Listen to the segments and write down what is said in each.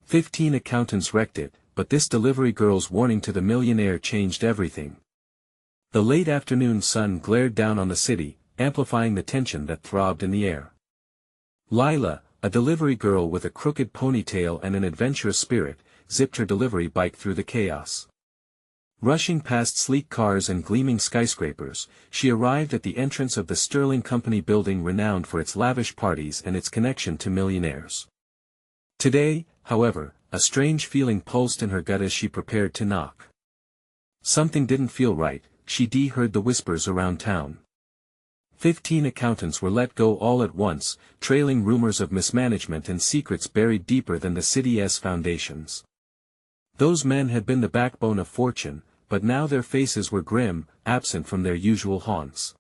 15 accountants wrecked it, but this delivery girl's warning to the millionaire changed everything. The late afternoon sun glared down on the city, amplifying the tension that throbbed in the air. Lila, a delivery girl with a crooked ponytail and an adventurous spirit, zipped her delivery bike through the chaos. Rushing past sleek cars and gleaming skyscrapers, she arrived at the entrance of the Sterling Company building renowned for its lavish parties and its connection to millionaires. Today, however, a strange feeling pulsed in her gut as she prepared to knock. Something didn't feel right, she heard the whispers around town. 15 accountants were let go all at once, trailing rumors of mismanagement and secrets buried deeper than the city's foundations. Those men had been the backbone of fortune, but now their faces were grim, absent from their usual haunts.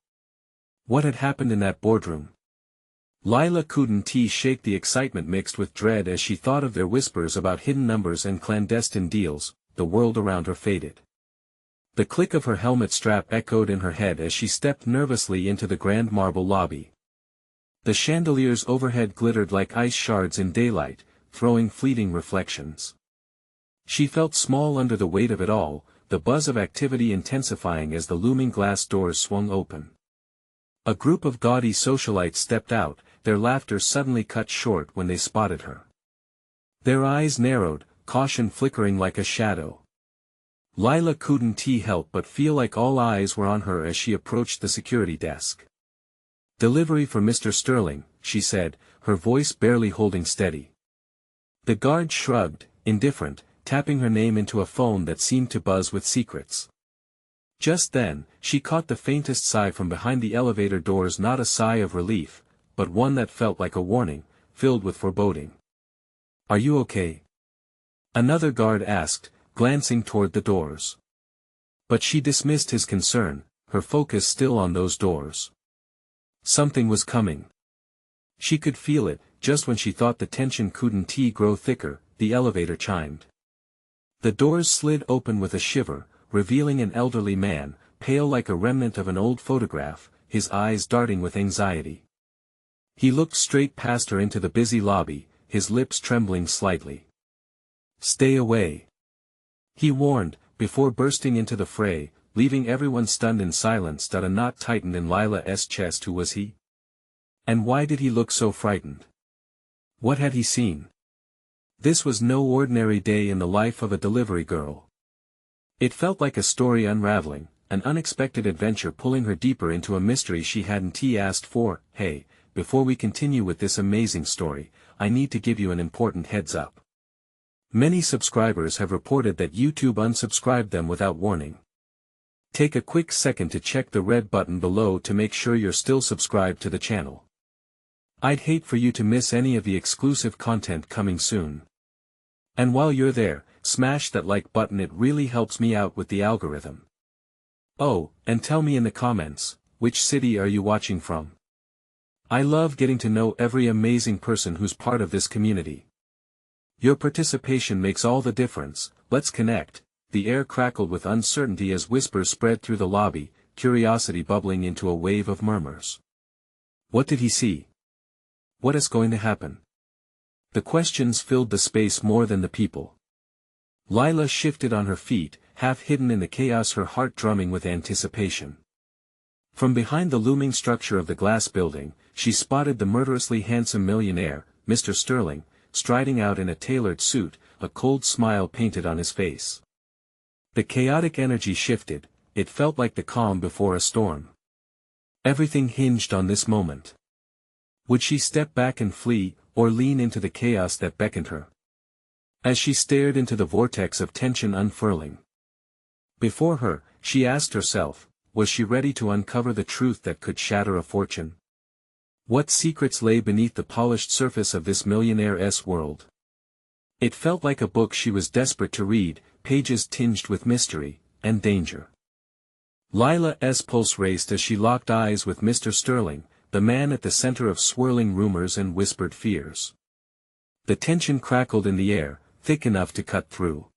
What had happened in that boardroom? Lila couldn't shake the excitement mixed with dread as she thought of their whispers about hidden numbers and clandestine deals. The world around her faded. The click of her helmet strap echoed in her head as she stepped nervously into the grand marble lobby. The chandeliers overhead glittered like ice shards in daylight, throwing fleeting reflections. She felt small under the weight of it all, the buzz of activity intensifying as the looming glass doors swung open. A group of gaudy socialites stepped out, their laughter suddenly cut short when they spotted her. Their eyes narrowed, caution flickering like a shadow. Lila couldn't help but feel like all eyes were on her as she approached the security desk. "Delivery for Mr. Sterling," she said, her voice barely holding steady. The guard shrugged, indifferent, tapping her name into a phone that seemed to buzz with secrets. Just then, she caught the faintest sigh from behind the elevator doors, not a sigh of relief, but one that felt like a warning, filled with foreboding. "Are you okay?" Another guard asked, glancing toward the doors. But she dismissed his concern, her focus still on those doors. Something was coming. She could feel it, just when she thought the tension couldn't grow thicker, the elevator chimed. The doors slid open with a shiver, revealing an elderly man, pale like a remnant of an old photograph, his eyes darting with anxiety. He looked straight past her into the busy lobby, his lips trembling slightly. "Stay away," he warned, before bursting into the fray, leaving everyone stunned in silence. A knot tightened in Lila's chest. Who was he? And why did he look so frightened? What had he seen? This was no ordinary day in the life of a delivery girl. It felt like a story unraveling, an unexpected adventure pulling her deeper into a mystery she hadn't asked for. "Hey, before we continue with this amazing story, I need to give you an important heads up. Many subscribers have reported that YouTube unsubscribed them without warning. Take a quick second to check the red button below to make sure you're still subscribed to the channel. I'd hate for you to miss any of the exclusive content coming soon. And while you're there, smash that like button, it really helps me out with the algorithm. Oh, and tell me in the comments, which city are you watching from? I love getting to know every amazing person who's part of this community. Your participation makes all the difference. Let's connect. The air crackled with uncertainty as whispers spread through the lobby, curiosity bubbling into a wave of murmurs. What did he see? What is going to happen? The questions filled the space more than the people. Lila shifted on her feet, half hidden in the chaos, her heart drumming with anticipation. From behind the looming structure of the glass building, she spotted the murderously handsome millionaire, Mr. Sterling, striding out in a tailored suit, a cold smile painted on his face. The chaotic energy shifted, it felt like the calm before a storm. Everything hinged on this moment. Would she step back and flee, or lean into the chaos that beckoned her? As she stared into the vortex of tension unfurling before her, she asked herself, was she ready to uncover the truth that could shatter a fortune? What secrets lay beneath the polished surface of this millionaire's world? It felt like a book she was desperate to read, pages tinged with mystery and danger. Lila's pulse raced as she locked eyes with Mr. Sterling, the man at the center of swirling rumors and whispered fears. The tension crackled in the air, thick enough to cut through.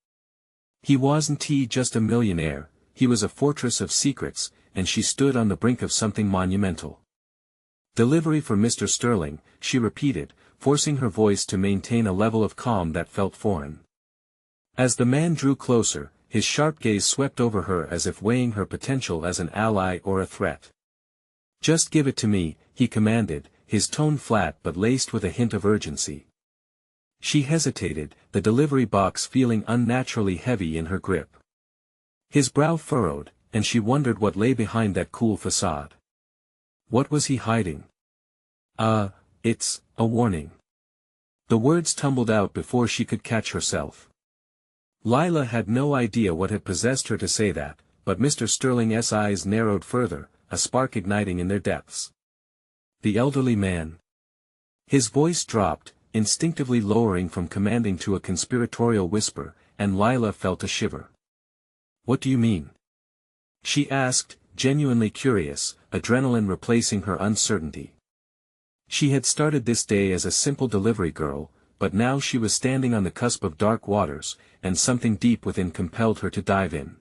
He wasn't just a millionaire, he was a fortress of secrets, and she stood on the brink of something monumental. "Delivery for Mr. Sterling," she repeated, forcing her voice to maintain a level of calm that felt foreign. As the man drew closer, his sharp gaze swept over her as if weighing her potential as an ally or a threat. "Just give it to me," he commanded, his tone flat but laced with a hint of urgency. She hesitated, the delivery box feeling unnaturally heavy in her grip. His brow furrowed, and she wondered what lay behind that cool facade. What was he hiding? It's a warning." The words tumbled out before she could catch herself. Lila had no idea what had possessed her to say that, but Mr. Sterling's eyes narrowed further, a spark igniting in their depths. The elderly man. His voice dropped, instinctively lowering from commanding to a conspiratorial whisper, and Lila felt a shiver. "What do you mean?" she asked, genuinely curious, adrenaline replacing her uncertainty. She had started this day as a simple delivery girl, but now she was standing on the cusp of dark waters, and something deep within compelled her to dive in.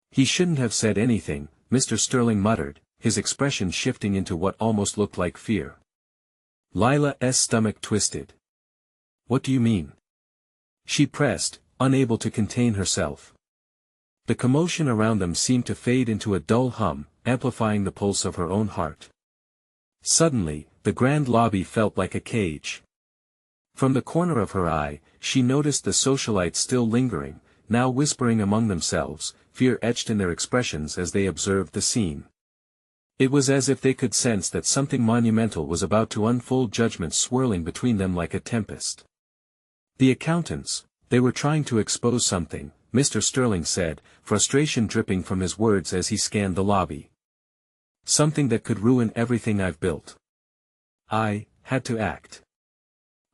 "He shouldn't have said anything," Mr. Sterling muttered, his expression shifting into what almost looked like fear. Lila's stomach twisted. "What do you mean?" she pressed, unable to contain herself. The commotion around them seemed to fade into a dull hum, amplifying the pulse of her own heart. Suddenly, the grand lobby felt like a cage. From the corner of her eye, she noticed the socialites still lingering, now whispering among themselves, fear etched in their expressions as they observed the scene. It was as if they could sense that something monumental was about to unfold, judgment swirling between them like a tempest. "The accountants, they were trying to expose something," Mr. Sterling said, frustration dripping from his words as he scanned the lobby. "Something that could ruin everything I've built. I had to act."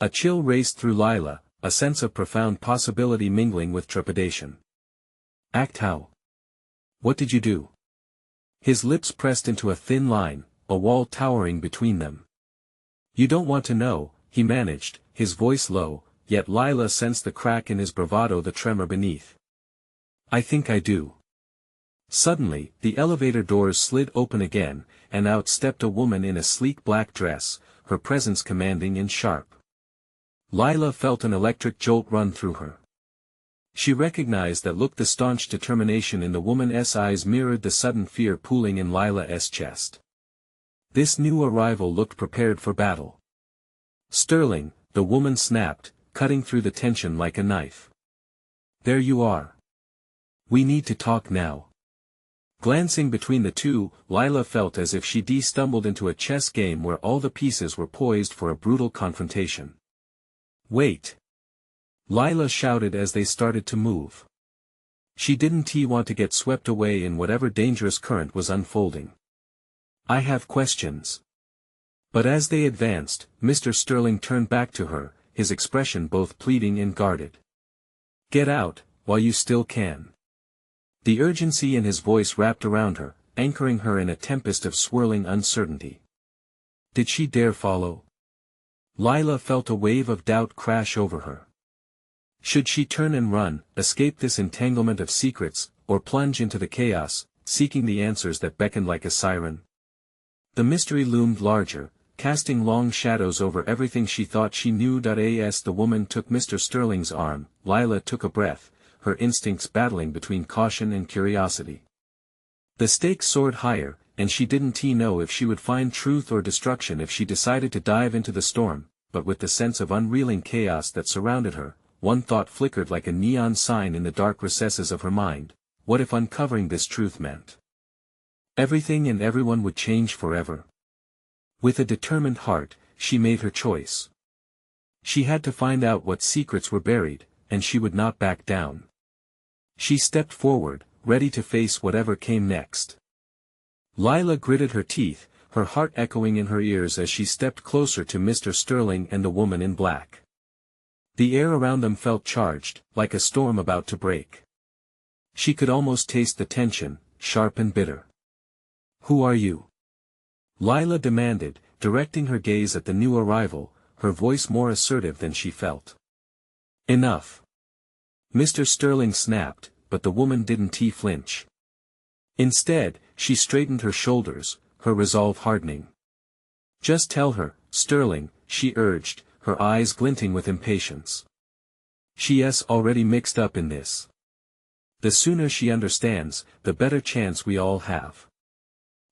A chill raced through Lila, a sense of profound possibility mingling with trepidation. "Act how? What did you do?" His lips pressed into a thin line, a wall towering between them. "You don't want to know," he managed, his voice low, yet Lila sensed the crack in his bravado, the tremor beneath. "I think I do." Suddenly, the elevator doors slid open again, and out stepped a woman in a sleek black dress, her presence commanding and sharp. Lila felt an electric jolt run through her. She recognized that look, the staunch determination in the woman's eyes mirrored the sudden fear pooling in Lila's chest. This new arrival looked prepared for battle. "Sterling," the woman snapped, cutting through the tension like a knife. "There you are. We need to talk now." Glancing between the two, Lila felt as if she stumbled into a chess game where all the pieces were poised for a brutal confrontation. "Wait!" Lila shouted as they started to move. She didn't want to get swept away in whatever dangerous current was unfolding. "I have questions." But as they advanced, Mr. Sterling turned back to her, his expression both pleading and guarded. "Get out, while you still can." The urgency in his voice wrapped around her, anchoring her in a tempest of swirling uncertainty. Did she dare follow? Lila felt a wave of doubt crash over her. Should she turn and run, escape this entanglement of secrets, or plunge into the chaos, seeking the answers that beckoned like a siren? The mystery loomed larger, casting long shadows over everything she thought she knew. As the woman took Mr. Sterling's arm, Lila took a breath, her instincts battling between caution and curiosity. The stakes soared higher, and she didn't know if she would find truth or destruction if she decided to dive into the storm, but with the sense of unreeling chaos that surrounded her, one thought flickered like a neon sign in the dark recesses of her mind: what if uncovering this truth meant everything and everyone would change forever? With a determined heart, she made her choice. She had to find out what secrets were buried, and she would not back down. She stepped forward, ready to face whatever came next. Lila gritted her teeth, her heart echoing in her ears as she stepped closer to Mr. Sterling and the woman in black. The air around them felt charged, like a storm about to break. She could almost taste the tension, sharp and bitter. "Who are you?" Lila demanded, directing her gaze at the new arrival, her voice more assertive than she felt. "Enough!" Mr. Sterling snapped, but the woman didn't flinch. Instead, she straightened her shoulders, her resolve hardening. "Just tell her, Sterling," she urged, her eyes glinting with impatience. She's already mixed up in this. The sooner she understands, the better chance we all have.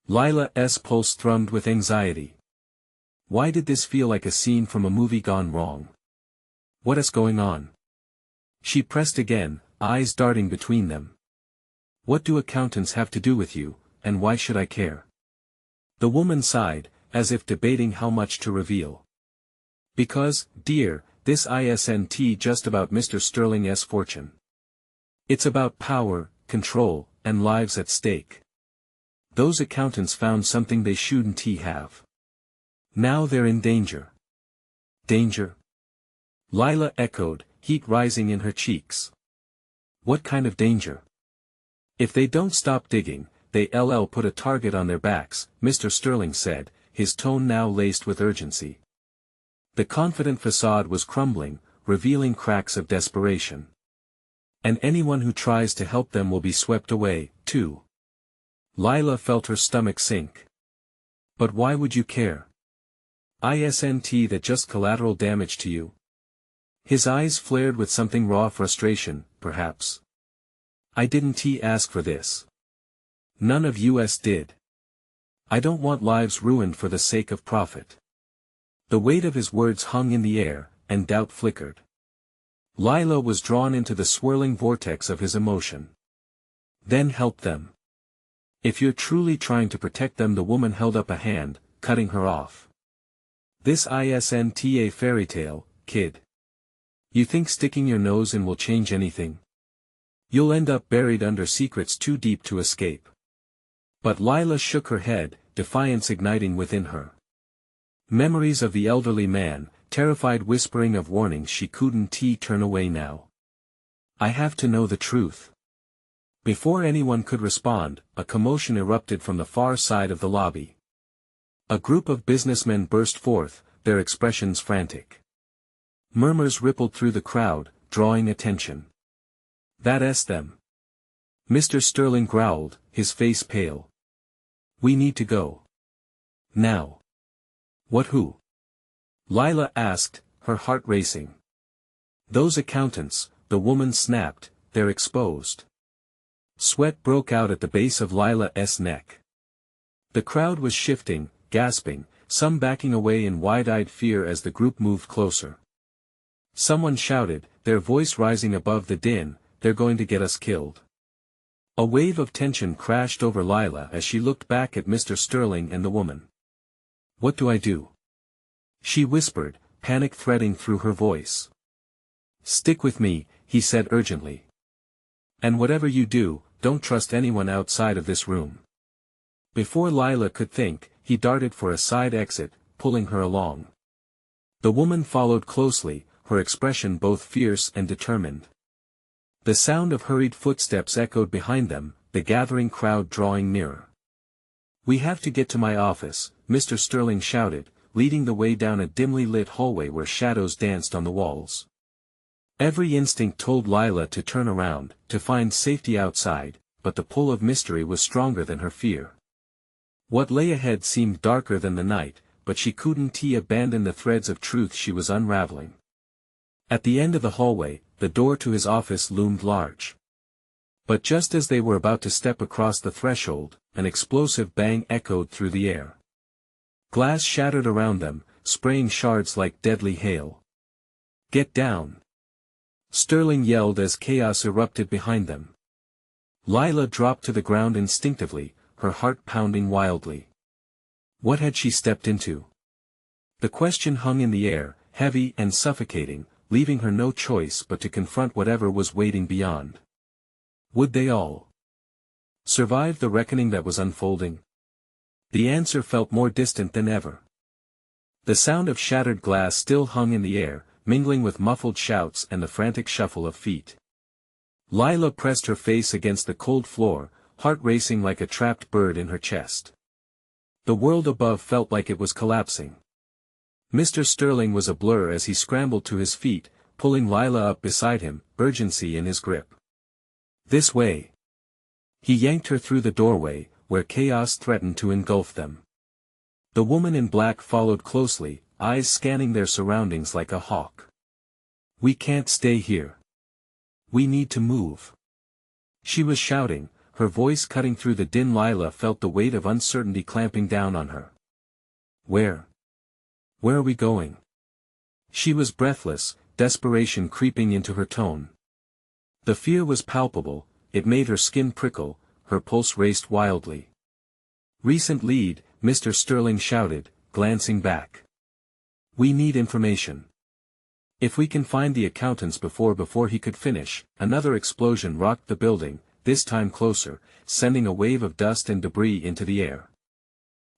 Lila's pulse thrummed with anxiety. Why did this feel like a scene from a movie gone wrong? What is going on? She pressed again, eyes darting between them. What do accountants have to do with you, and why should I care? The woman sighed, as if debating how much to reveal. Because, dear, this isn't just about Mr. Sterling's fortune. It's about power, control, and lives at stake. Those accountants found something they shouldn't have. Now they're in danger. Danger? Lila echoed, heat rising in her cheeks. What kind of danger? If they don't stop digging, they'll put a target on their backs, Mr. Sterling said, his tone now laced with urgency. The confident facade was crumbling, revealing cracks of desperation. And anyone who tries to help them will be swept away, too. Lila felt her stomach sink. But why would you care? Isn't that just collateral damage to you? His eyes flared with something raw frustration, perhaps. I didn't ask for this. None of us did. I don't want lives ruined for the sake of profit. The weight of his words hung in the air, and doubt flickered. Lila was drawn into the swirling vortex of his emotion. Then help them. If you're truly trying to protect them, the woman held up a hand, cutting her off. This isn't a fairy tale, kid. You think sticking your nose in will change anything? You'll end up buried under secrets too deep to escape. But Lila shook her head, defiance igniting within her. Memories of the elderly man, terrified whispering of warnings she couldn't turn away now. I have to know the truth. Before anyone could respond, a commotion erupted from the far side of the lobby. A group of businessmen burst forth, their expressions frantic. Murmurs rippled through the crowd, drawing attention. That's them. Mr. Sterling growled, his face pale. We need to go. Now. What who? Lila asked, her heart racing. Those accountants, the woman snapped, they're exposed. Sweat broke out at the base of Lila's neck. The crowd was shifting, gasping, some backing away in wide-eyed fear as the group moved closer. Someone shouted, their voice rising above the din, they're going to get us killed. A wave of tension crashed over Lila as she looked back at Mr. Sterling and the woman. What do I do? She whispered, panic threading through her voice. Stick with me, he said urgently. And whatever you do, don't trust anyone outside of this room. Before Lila could think, he darted for a side exit, pulling her along. The woman followed closely, her expression both fierce and determined. The sound of hurried footsteps echoed behind them, the gathering crowd drawing nearer. We have to get to my office, Mr. Sterling shouted, leading the way down a dimly lit hallway where shadows danced on the walls. Every instinct told Lila to turn around, to find safety outside, but the pull of mystery was stronger than her fear. What lay ahead seemed darker than the night, but she couldn't abandon the threads of truth she was unraveling. At the end of the hallway, the door to his office loomed large. But just as they were about to step across the threshold, an explosive bang echoed through the air. Glass shattered around them, spraying shards like deadly hail. Get down! Sterling yelled as chaos erupted behind them. Lila dropped to the ground instinctively, her heart pounding wildly. What had she stepped into? The question hung in the air, heavy and suffocating, leaving her no choice but to confront whatever was waiting beyond. Would they all survive the reckoning that was unfolding? The answer felt more distant than ever. The sound of shattered glass still hung in the air, mingling with muffled shouts and the frantic shuffle of feet. Lila pressed her face against the cold floor, heart racing like a trapped bird in her chest. The world above felt like it was collapsing. Mr. Sterling was a blur as he scrambled to his feet, pulling Lila up beside him, urgency in his grip. This way. He yanked her through the doorway, where chaos threatened to engulf them. The woman in black followed closely, eyes scanning their surroundings like a hawk. "We can't stay here. We need to move." She was shouting, her voice cutting through the din. Lila felt the weight of uncertainty clamping down on her. Where? Where are we going?" She was breathless, desperation creeping into her tone. The fear was palpable, it made her skin prickle, her pulse raced wildly. "Recent lead," Mr. Sterling shouted, glancing back. "We need information. If we can find the accountants before he could finish." Another explosion rocked the building, this time closer, sending a wave of dust and debris into the air.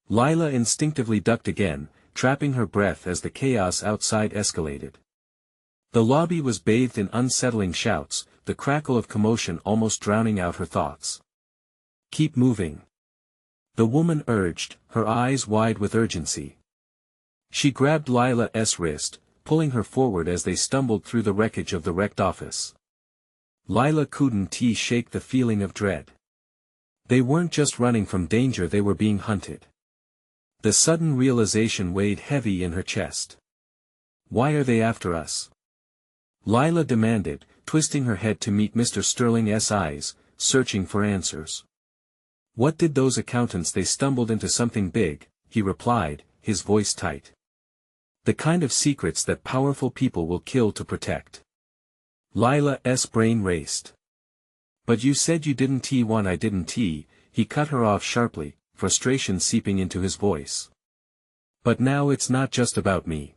Lila instinctively ducked again, trapping her breath as the chaos outside escalated. The lobby was bathed in unsettling shouts, the crackle of commotion almost drowning out her thoughts. "Keep moving," the woman urged, her eyes wide with urgency. She grabbed Lila's wrist, pulling her forward as they stumbled through the wreckage of the wrecked office. Lila couldn't shake the feeling of dread. They weren't just running from danger, they were being hunted. The sudden realization weighed heavy in her chest. "Why are they after us?" Lila demanded, twisting her head to meet Mr. Sterling's eyes, searching for answers. "What did those accountants?" "They stumbled into something big," he replied, his voice tight. "The kind of secrets that powerful people will kill to protect." Lila's brain raced. "But you said you didn't want." "I didn't." He cut her off sharply, frustration seeping into his voice. "But now it's not just about me.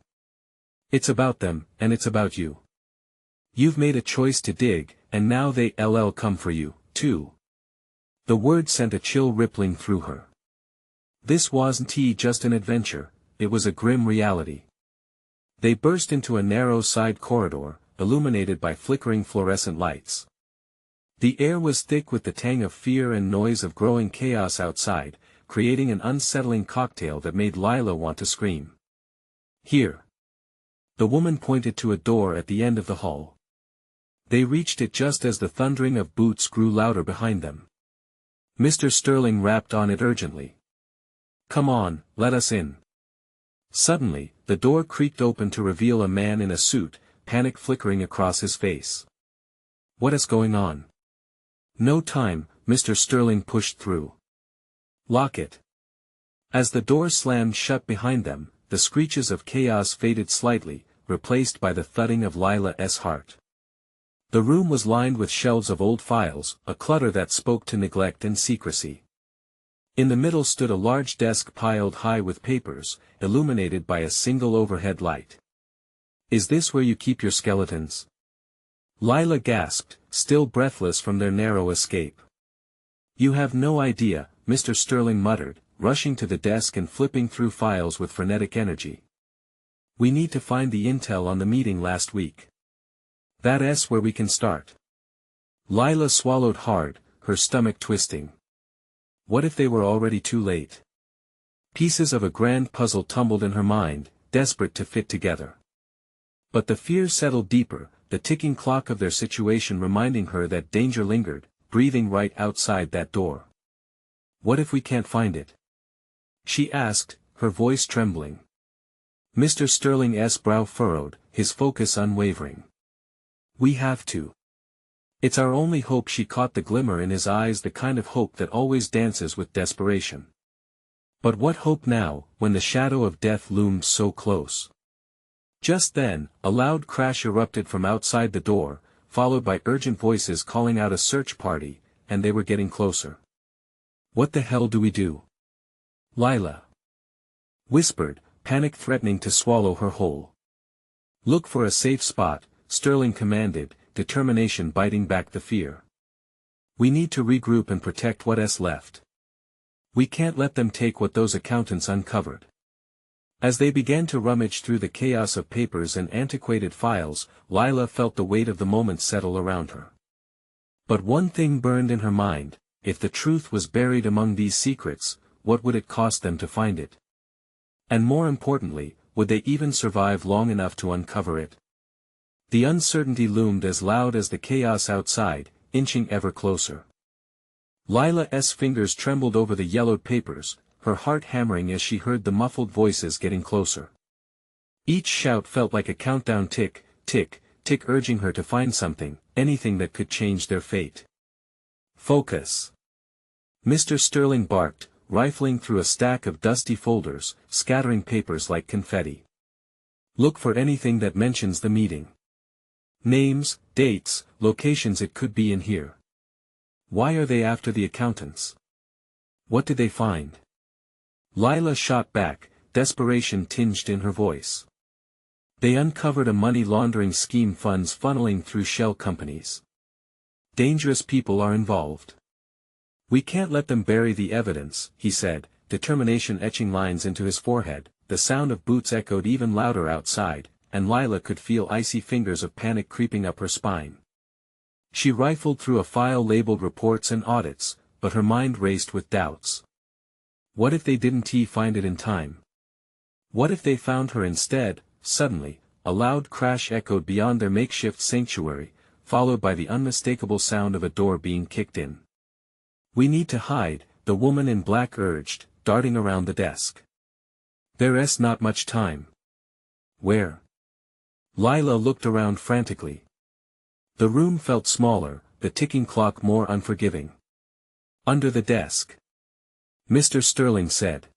It's about them, and it's about you. You've made a choice to dig, and now they'll come for you, too." The word sent a chill rippling through her. This wasn't just an adventure, it was a grim reality. They burst into a narrow side corridor, illuminated by flickering fluorescent lights. The air was thick with the tang of fear and noise of growing chaos outside, creating an unsettling cocktail that made Lila want to scream. "Here." The woman pointed to a door at the end of the hall. They reached it just as the thundering of boots grew louder behind them. Mr. Sterling rapped on it urgently. "Come on, let us in." Suddenly, the door creaked open to reveal a man in a suit, panic flickering across his face. "What is going on?" "No time," Mr. Sterling pushed through. "Lock it." As the door slammed shut behind them, the screeches of chaos faded slightly, replaced by the thudding of Lila's heart. The room was lined with shelves of old files, a clutter that spoke to neglect and secrecy. In the middle stood a large desk piled high with papers, illuminated by a single overhead light. "Is this where you keep your skeletons?" Lila gasped, still breathless from their narrow escape. "You have no idea," Mr. Sterling muttered, rushing to the desk and flipping through files with frenetic energy. "We need to find the intel on the meeting last week. That's where we can start." Lila swallowed hard, her stomach twisting. What if they were already too late? Pieces of a grand puzzle tumbled in her mind, desperate to fit together. But the fear settled deeper, the ticking clock of their situation reminding her that danger lingered, breathing right outside that door. "What if we can't find it?" she asked, her voice trembling. Mr. Sterling's brow furrowed, his focus unwavering. "We have to. It's our only hope." She caught the glimmer in his eyes, the kind of hope that always dances with desperation. But what hope now, when the shadow of death loomed so close? Just then, a loud crash erupted from outside the door, followed by urgent voices calling out a search party, and they were getting closer. "What the hell do we do?" Lila whispered, panic threatening to swallow her whole. "Look for a safe spot," Sterling commanded, determination biting back the fear. "We need to regroup and protect what's left. We can't let them take what those accountants uncovered." As they began to rummage through the chaos of papers and antiquated files, Lila felt the weight of the moment settle around her. But one thing burned in her mind: if the truth was buried among these secrets, what would it cost them to find it? And more importantly, would they even survive long enough to uncover it? The uncertainty loomed as loud as the chaos outside, inching ever closer. Lila's fingers trembled over the yellowed papers, her heart hammering as she heard the muffled voices getting closer. Each shout felt like a countdown tick, tick, tick, urging her to find something, anything that could change their fate. Focus! Mr. Sterling barked, rifling through a stack of dusty folders, scattering papers like confetti. Look for anything that mentions the meeting. Names, dates, locations. It could be in here. Why are they after the accountants? What did they find? Lila shot back, desperation tinged in her voice. They uncovered a money laundering scheme, funds funneling through shell companies. Dangerous people are involved. We can't let them bury the evidence, he said, determination etching lines into his forehead. The sound of boots echoed even louder outside, and Lila could feel icy fingers of panic creeping up her spine. She rifled through a file labeled reports and audits, but her mind raced with doubts. What if they didn't find it in time? What if they found her instead? Suddenly, a loud crash echoed beyond their makeshift sanctuary, followed by the unmistakable sound of a door being kicked in. We need to hide, the woman in black urged, darting around the desk. There's not much time. Where? Lila looked around frantically. The room felt smaller, the ticking clock more unforgiving. Under the desk. Mr. Sterling said.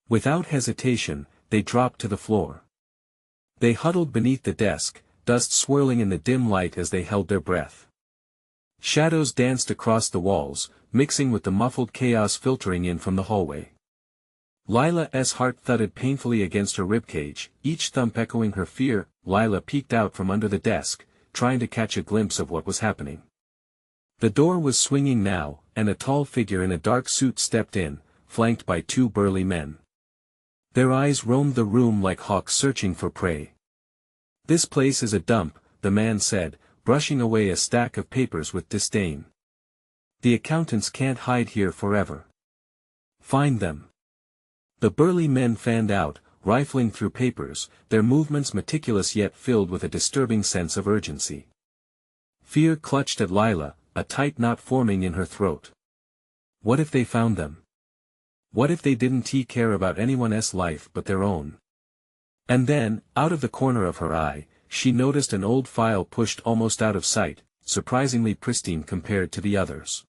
Without hesitation, they dropped to the floor. They huddled beneath the desk, dust swirling in the dim light as they held their breath. Shadows danced across the walls, mixing with the muffled chaos filtering in from the hallway. Lila's heart thudded painfully against her ribcage, each thump echoing her fear. Lila peeked out from under the desk, trying to catch a glimpse of what was happening. The door was swinging now, and a tall figure in a dark suit stepped in, flanked by two burly men. Their eyes roamed the room like hawks searching for prey. This place is a dump, the man said, brushing away a stack of papers with disdain. The accountants can't hide here forever. Find them. The burly men fanned out, rifling through papers, their movements meticulous yet filled with a disturbing sense of urgency. Fear clutched at Lila, a tight knot forming in her throat. What if they found them? What if they didn't care about anyone's life but their own? And then, out of the corner of her eye, she noticed an old file pushed almost out of sight, surprisingly pristine compared to the others.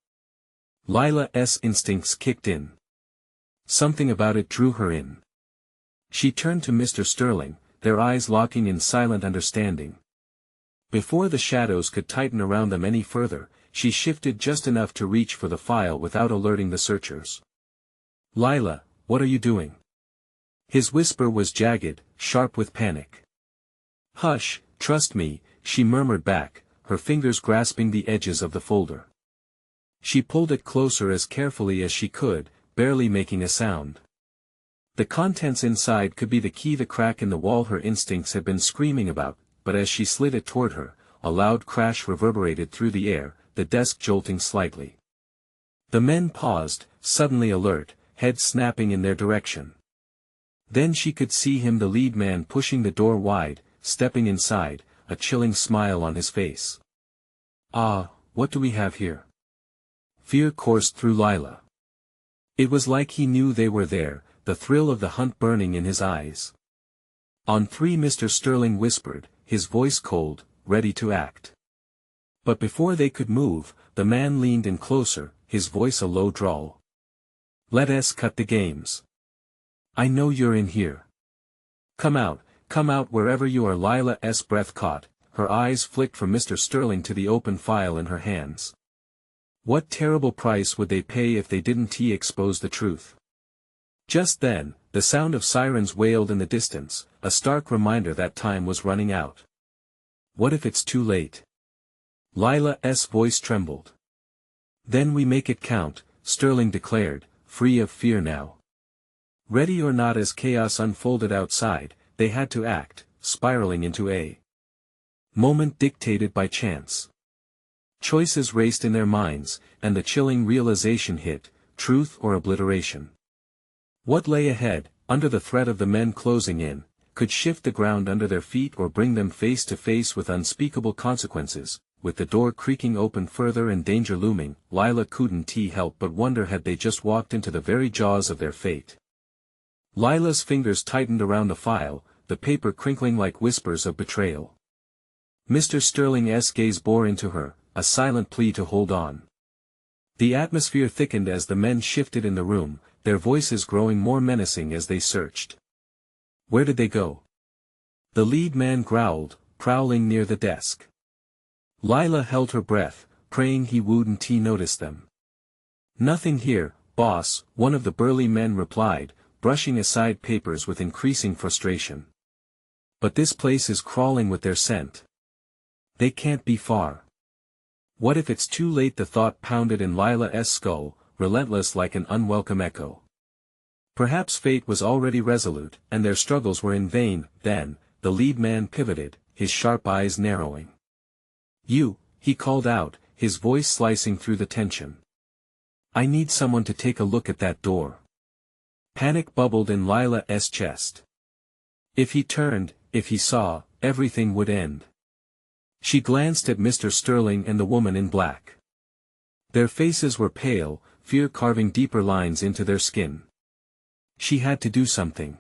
Lila's instincts kicked in. Something about it drew her in. She turned to Mr. Sterling, their eyes locking in silent understanding. Before the shadows could tighten around them any further, she shifted just enough to reach for the file without alerting the searchers. Lila, what are you doing? His whisper was jagged, sharp with panic. Hush, trust me, she murmured back, her fingers grasping the edges of the folder. She pulled it closer as carefully as she could, barely making a sound. The contents inside could be the key, the crack in the wall her instincts had been screaming about, but as she slid it toward her, a loud crash reverberated through the air, the desk jolting slightly. The men paused, suddenly alert, heads snapping in their direction. Then she could see him, the lead man, pushing the door wide, stepping inside, a chilling smile on his face. Ah, what do we have here? Fear coursed through Lila. It was like he knew they were there, the thrill of the hunt burning in his eyes. On three, Mr. Sterling whispered, his voice cold, ready to act. But before they could move, the man leaned in closer, his voice a low drawl. Let's cut the games. I know you're in here. Come out wherever you are. Lila's breath caught, her eyes flicked from Mr. Sterling to the open file in her hands. What terrible price would they pay if they didn't expose the truth? Just then, the sound of sirens wailed in the distance, a stark reminder that time was running out. What if it's too late? Lila's voice trembled. Then we make it count, Sterling declared, free of fear now. Ready or not, as chaos unfolded outside, they had to act, spiraling into a moment dictated by chance. Choices raced in their minds, and the chilling realization hit, truth or obliteration. What lay ahead, under the threat of the men closing in, could shift the ground under their feet or bring them face to face with unspeakable consequences. With the door creaking open further and danger looming, Lila couldn't help but wonder, had they just walked into the very jaws of their fate? Lila's fingers tightened around the file, the paper crinkling like whispers of betrayal. Mr. Sterling's gaze bore into her, a silent plea to hold on. The atmosphere thickened as the men shifted in the room, their voices growing more menacing as they searched. Where did they go? The lead man growled, prowling near the desk. Lila held her breath, praying he wouldn't notice them. Nothing here, boss, one of the burly men replied, brushing aside papers with increasing frustration. But this place is crawling with their scent. They can't be far. What if it's too late? The thought pounded in Lila's skull, relentless like an unwelcome echo. Perhaps fate was already resolute, and their struggles were in vain. Then, the lead man pivoted, his sharp eyes narrowing. You, he called out, his voice slicing through the tension. I need someone to take a look at that door. Panic bubbled in Lila's chest. If he turned, if he saw, everything would end. She glanced at Mr. Sterling and the woman in black. Their faces were pale, fear carving deeper lines into their skin. She had to do something.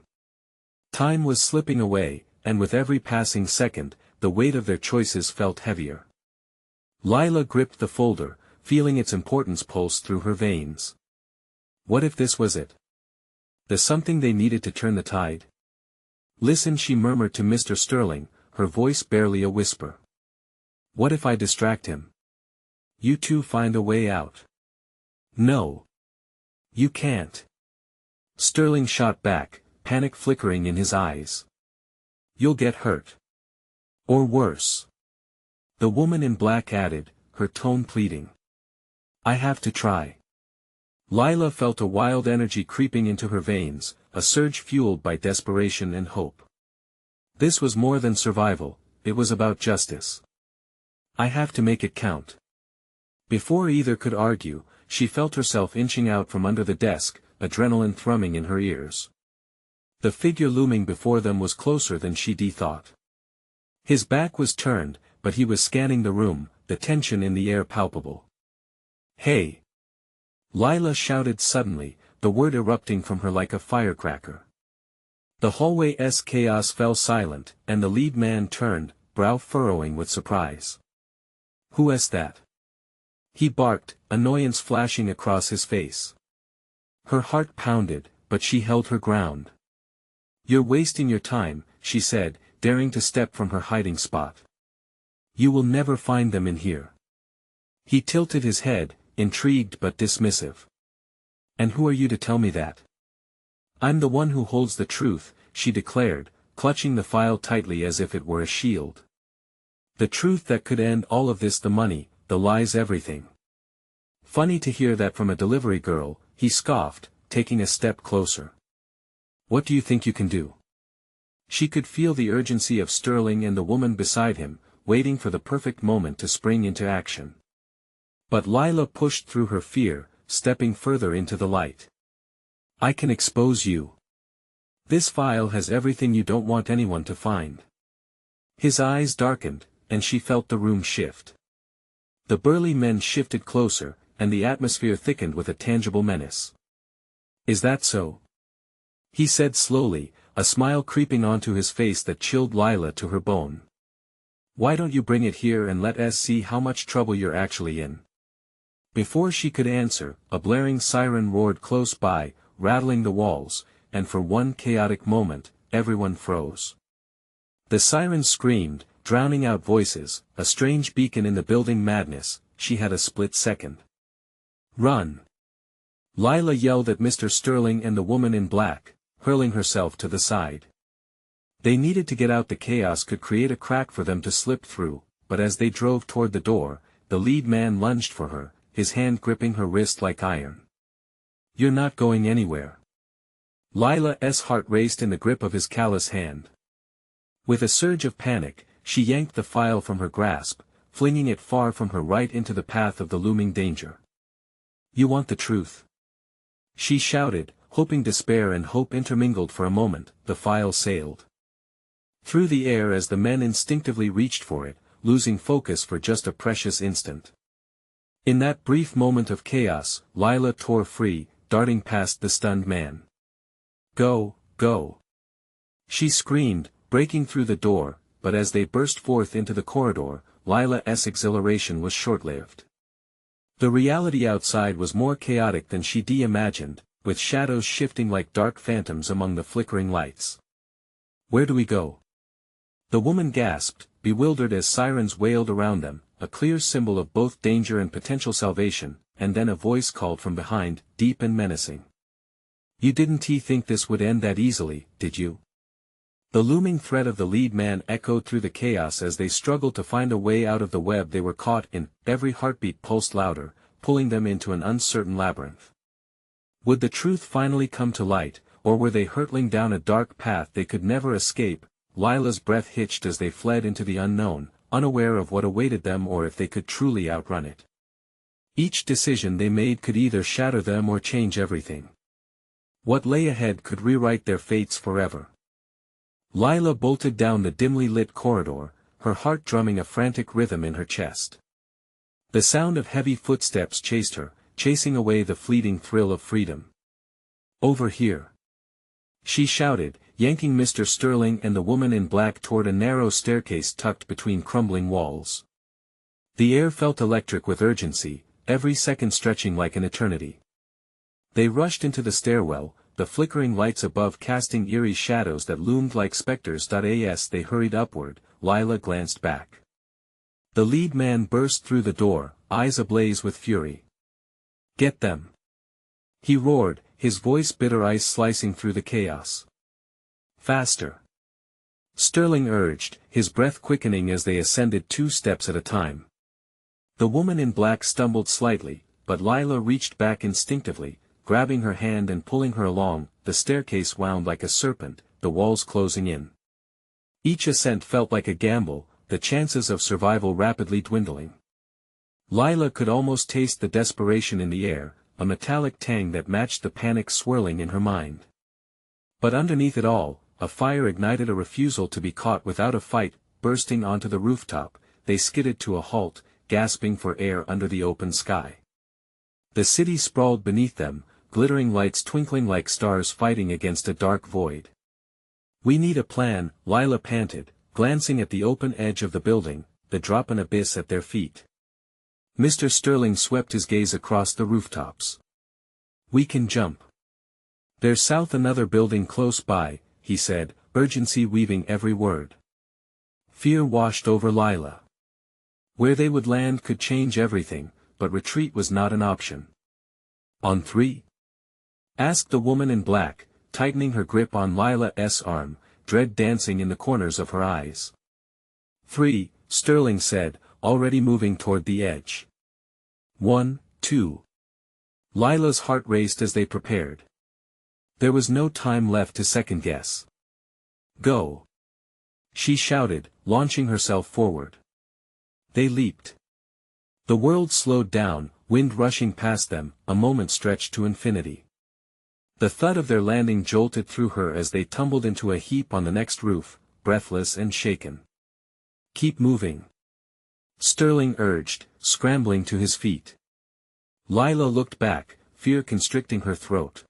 Time was slipping away, and with every passing second, the weight of their choices felt heavier. Lila gripped the folder, feeling its importance pulse through her veins. What if this was it? The something they needed to turn the tide? Listen, she murmured to Mr. Sterling, her voice barely a whisper. What if I distract him? You two find a way out. No. You can't. Sterling shot back, panic flickering in his eyes. You'll get hurt. Or worse. The woman in black added, her tone pleading. I have to try. Lila felt a wild energy creeping into her veins, a surge fueled by desperation and hope. This was more than survival, it was about justice. I have to make it count. Before either could argue, she felt herself inching out from under the desk, adrenaline thrumming in her ears. The figure looming before them was closer than she'd thought. His back was turned, but he was scanning the room, the tension in the air palpable. Hey! Lila shouted suddenly, the word erupting from her like a firecracker. The hallway's chaos fell silent, and the lead man turned, brow furrowing with surprise. Who's that? He barked, annoyance flashing across his face. Her heart pounded, but she held her ground. You're wasting your time, she said, daring to step from her hiding spot. You will never find them in here. He tilted his head, intrigued but dismissive. And who are you to tell me that? I'm the one who holds the truth, she declared, clutching the file tightly as if it were a shield. The truth that could end all of this, the money, the lies, everything. Funny to hear that from a delivery girl, he scoffed, taking a step closer. What do you think you can do? She could feel the urgency of Sterling and the woman beside him, waiting for the perfect moment to spring into action. But Lila pushed through her fear, stepping further into the light. I can expose you. This file has everything you don't want anyone to find. His eyes darkened, and she felt the room shift. The burly men shifted closer, and the atmosphere thickened with a tangible menace. Is that so? He said slowly, a smile creeping onto his face that chilled Lila to her bone. Why don't you bring it here and let us see how much trouble you're actually in? Before she could answer, a blaring siren roared close by, rattling the walls, and for one chaotic moment, everyone froze. The siren screamed, drowning out voices, a strange beacon in the building madness. She had a split second. Run! Lila yelled at Mr. Sterling and the woman in black, hurling herself to the side. They needed to get out. The chaos could create a crack for them to slip through, but as they drove toward the door, the lead man lunged for her, his hand gripping her wrist like iron. You're not going anywhere. Lila's heart raced in the grip of his callous hand. With a surge of panic, she yanked the file from her grasp, flinging it far from her right into the path of the looming danger. You want the truth? She shouted, hoping despair and hope intermingled for a moment. The file sailed through the air as the men instinctively reached for it, losing focus for just a precious instant. In that brief moment of chaos, Lila tore free, darting past the stunned man. Go, go! She screamed, breaking through the door, but as they burst forth into the corridor, Lila's exhilaration was short-lived. The reality outside was more chaotic than she'd imagined, with shadows shifting like dark phantoms among the flickering lights. "Where do we go?" The woman gasped, bewildered as sirens wailed around them, a clear symbol of both danger and potential salvation, and then a voice called from behind, deep and menacing. "You didn't think this would end that easily, did you?" The looming threat of the lead man echoed through the chaos as they struggled to find a way out of the web they were caught in. Every heartbeat pulsed louder, pulling them into an uncertain labyrinth. Would the truth finally come to light, or were they hurtling down a dark path they could never escape? Lila's breath hitched as they fled into the unknown, unaware of what awaited them or if they could truly outrun it. Each decision they made could either shatter them or change everything. What lay ahead could rewrite their fates forever. Lila bolted down the dimly lit corridor, her heart drumming a frantic rhythm in her chest. The sound of heavy footsteps chased her, chasing away the fleeting thrill of freedom. "Over here!" she shouted, yanking Mr. Sterling and the woman in black toward a narrow staircase tucked between crumbling walls. The air felt electric with urgency, every second stretching like an eternity. They rushed into the stairwell, the flickering lights above casting eerie shadows that loomed like specters. As they hurried upward, Lila glanced back. The lead man burst through the door, eyes ablaze with fury. "Get them!" he roared, his voice bitter ice slicing through the chaos. "Faster!" Sterling urged, his breath quickening as they ascended 2 steps at a time. The woman in black stumbled slightly, but Lila reached back instinctively, grabbing her hand and pulling her along. The staircase wound like a serpent, the walls closing in. Each ascent felt like a gamble, the chances of survival rapidly dwindling. Lila could almost taste the desperation in the air, a metallic tang that matched the panic swirling in her mind. But underneath it all, a fire ignited a refusal to be caught without a fight. Bursting onto the rooftop, they skidded to a halt, gasping for air under the open sky. The city sprawled beneath them, glittering lights twinkling like stars fighting against a dark void. "We need a plan," Lila panted, glancing at the open edge of the building, the drop an abyss at their feet. Mr. Sterling swept his gaze across the rooftops. "We can jump. There's another building close by," he said, urgency weaving every word. Fear washed over Lila. Where they would land could change everything, but retreat was not an option. "On 3?" asked the woman in black, tightening her grip on Lila's arm, dread dancing in the corners of her eyes. "3, Sterling said, already moving toward the edge. 1, 2. Lila's heart raced as they prepared. There was no time left to second-guess. "Go!" she shouted, launching herself forward. They leaped. The world slowed down, wind rushing past them, a moment stretched to infinity. The thud of their landing jolted through her as they tumbled into a heap on the next roof, breathless and shaken. "Keep moving," Sterling urged, scrambling to his feet. Lila looked back, fear constricting her throat.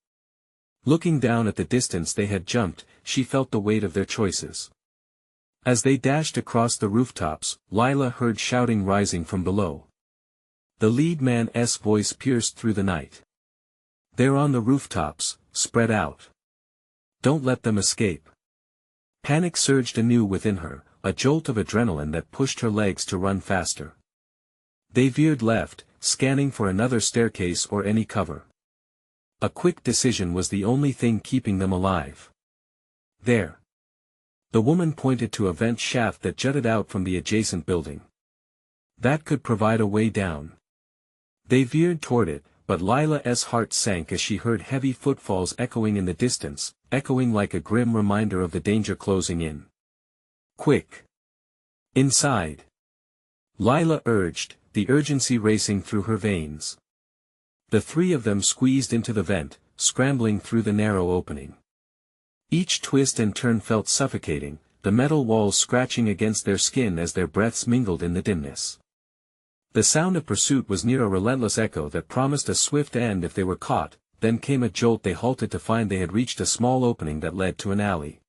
Looking down at the distance they had jumped, she felt the weight of their choices. As they dashed across the rooftops, Lila heard shouting rising from below. The lead man's voice pierced through the night. "They're on the rooftops, spread out. Don't let them escape." Panic surged anew within her, a jolt of adrenaline that pushed her legs to run faster. They veered left, scanning for another staircase or any cover. A quick decision was the only thing keeping them alive. "There." The woman pointed to a vent shaft that jutted out from the adjacent building. That could provide a way down. They veered toward it, but Lila's heart sank as she heard heavy footfalls echoing in the distance, echoing like a grim reminder of the danger closing in. "Quick! Inside!" Lila urged, the urgency racing through her veins. The 3 of them squeezed into the vent, scrambling through the narrow opening. Each twist and turn felt suffocating, the metal walls scratching against their skin as their breaths mingled in the dimness. The sound of pursuit was near a relentless echo that promised a swift end if they were caught. Then came a jolt. They halted to find they had reached a small opening that led to an alley.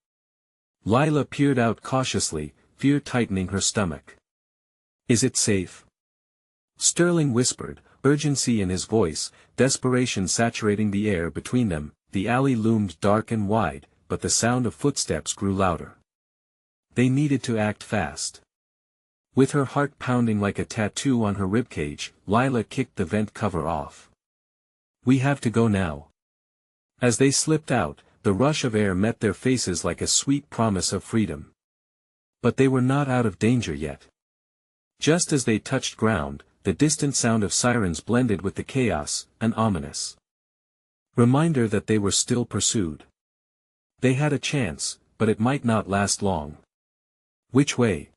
Lila peered out cautiously, fear tightening her stomach. Is it safe? Sterling whispered, urgency in his voice, desperation saturating the air between them. The alley loomed dark and wide, but the sound of footsteps grew louder. They needed to act fast. With her heart pounding like a tattoo on her ribcage, Lila kicked the vent cover off. We have to go now. As they slipped out, the rush of air met their faces like a sweet promise of freedom. But they were not out of danger yet. Just as they touched ground, the distant sound of sirens blended with the chaos, an ominous reminder that they were still pursued. They had a chance, but it might not last long. Which way?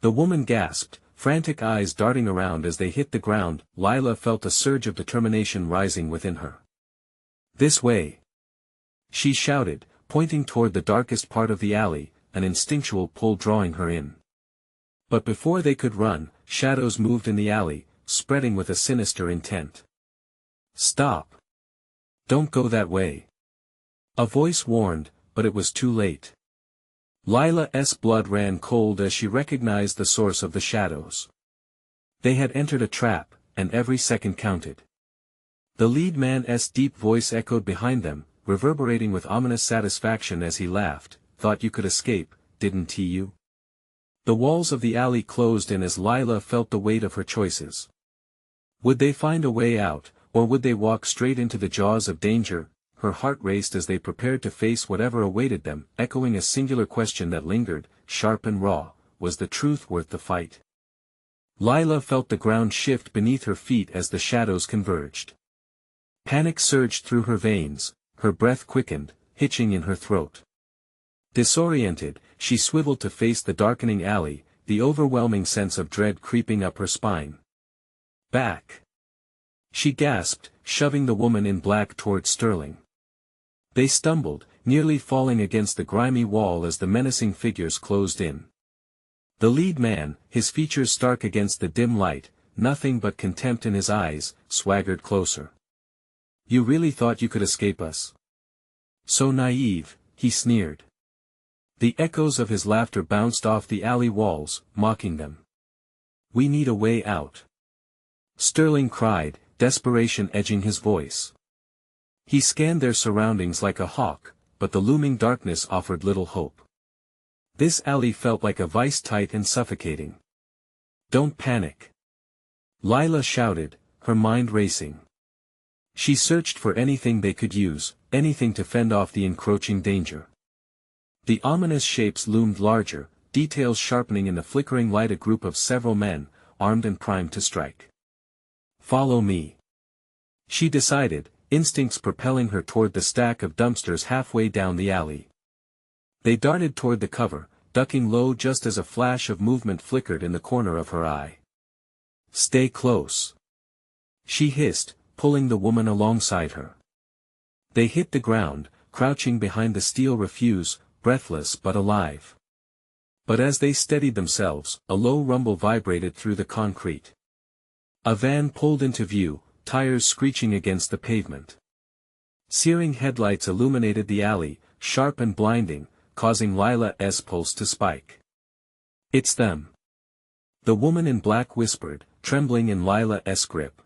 The woman gasped, frantic eyes darting around as they hit the ground. Lila felt a surge of determination rising within her. This way! She shouted, pointing toward the darkest part of the alley, an instinctual pull drawing her in. But before they could run, shadows moved in the alley, spreading with a sinister intent. Stop! Don't go that way! A voice warned, but it was too late. Lila's blood ran cold as she recognized the source of the shadows. They had entered a trap, and every second counted. The lead man's deep voice echoed behind them, reverberating with ominous satisfaction as he laughed. Thought you could escape, didn't you? The walls of the alley closed in as Lila felt the weight of her choices. Would they find a way out, or would they walk straight into the jaws of danger? Her heart raced as they prepared to face whatever awaited them, echoing a singular question that lingered, sharp and raw: was the truth worth the fight? Lila felt the ground shift beneath her feet as the shadows converged. Panic surged through her veins, her breath quickened, hitching in her throat. Disoriented, she swiveled to face the darkening alley, the overwhelming sense of dread creeping up her spine. Back! She gasped, shoving the woman in black toward Sterling. They stumbled, nearly falling against the grimy wall as the menacing figures closed in. The lead man, his features stark against the dim light, nothing but contempt in his eyes, swaggered closer. You really thought you could escape us? So naive, he sneered. The echoes of his laughter bounced off the alley walls, mocking them. We need a way out. Sterling cried, desperation edging his voice. He scanned their surroundings like a hawk, but the looming darkness offered little hope. This alley felt like a vice, tight and suffocating. Don't panic! Lila shouted, her mind racing. She searched for anything they could use, anything to fend off the encroaching danger. The ominous shapes loomed larger, details sharpening in the flickering light. A group of several men, armed and primed to strike. Follow me. She decided, instincts propelling her toward the stack of dumpsters halfway down the alley. They darted toward the cover, ducking low just as a flash of movement flickered in the corner of her eye. Stay close! She hissed, pulling the woman alongside her. They hit the ground, crouching behind the steel refuse, breathless but alive. But as they steadied themselves, a low rumble vibrated through the concrete. A van pulled into view, tires screeching against the pavement. Searing headlights illuminated the alley, sharp and blinding, causing Lila's pulse to spike. It's them! The woman in black whispered, trembling in Lila's grip.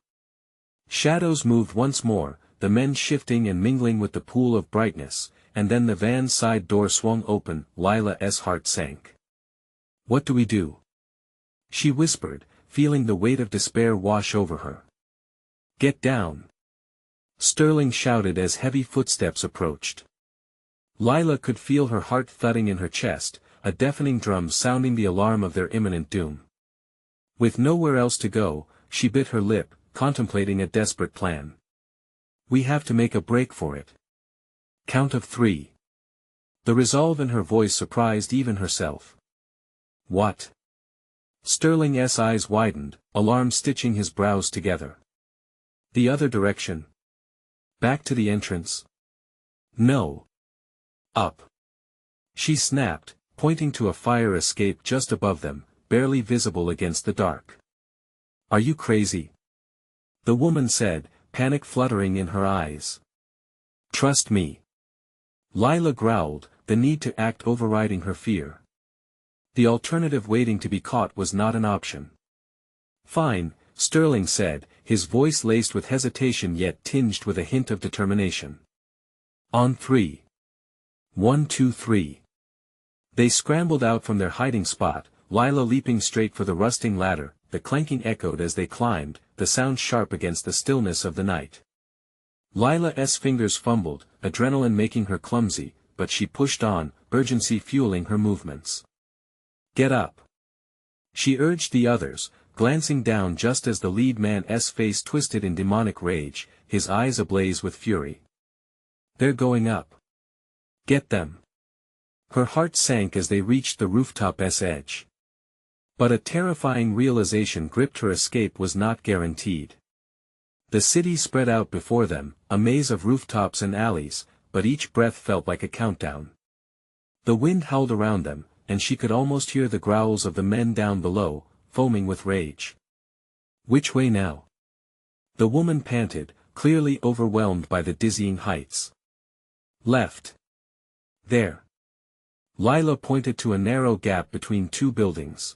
Shadows moved once more, the men shifting and mingling with the pool of brightness, and then the van's side door swung open. Lila's heart sank. What do we do? She whispered, feeling the weight of despair wash over her. Get down! Sterling shouted as heavy footsteps approached. Lila could feel her heart thudding in her chest, a deafening drum sounding the alarm of their imminent doom. With nowhere else to go, she bit her lip, contemplating a desperate plan. We have to make a break for it. Count of 3. The resolve in her voice surprised even herself. What? Sterling's eyes widened, alarm stitching his brows together. The other direction. Back to the entrance. No. Up. She snapped, pointing to a fire escape just above them, barely visible against the dark. Are you crazy? The woman said, panic fluttering in her eyes. Trust me. Lila growled, the need to act overriding her fear. The alternative, waiting to be caught, was not an option. "Fine," Sterling said, his voice laced with hesitation yet tinged with a hint of determination. "On three. 1, 2, 3. They scrambled out from their hiding spot, Lila leaping straight for the rusting ladder. The clanking echoed as they climbed, the sound sharp against the stillness of the night. Lila's fingers fumbled, adrenaline making her clumsy, but she pushed on, urgency fueling her movements. "Get up!" she urged the others, glancing down just as the lead man's face twisted in demonic rage, his eyes ablaze with fury. "They're going up. Get them!" Her heart sank as they reached the rooftop's edge. But a terrifying realization gripped her: escape was not guaranteed. The city spread out before them, a maze of rooftops and alleys, but each breath felt like a countdown. The wind howled around them, and she could almost hear the growls of the men down below, foaming with rage. "Which way now?" the woman panted, clearly overwhelmed by the dizzying heights. "Left. There." Lila pointed to a narrow gap between two buildings.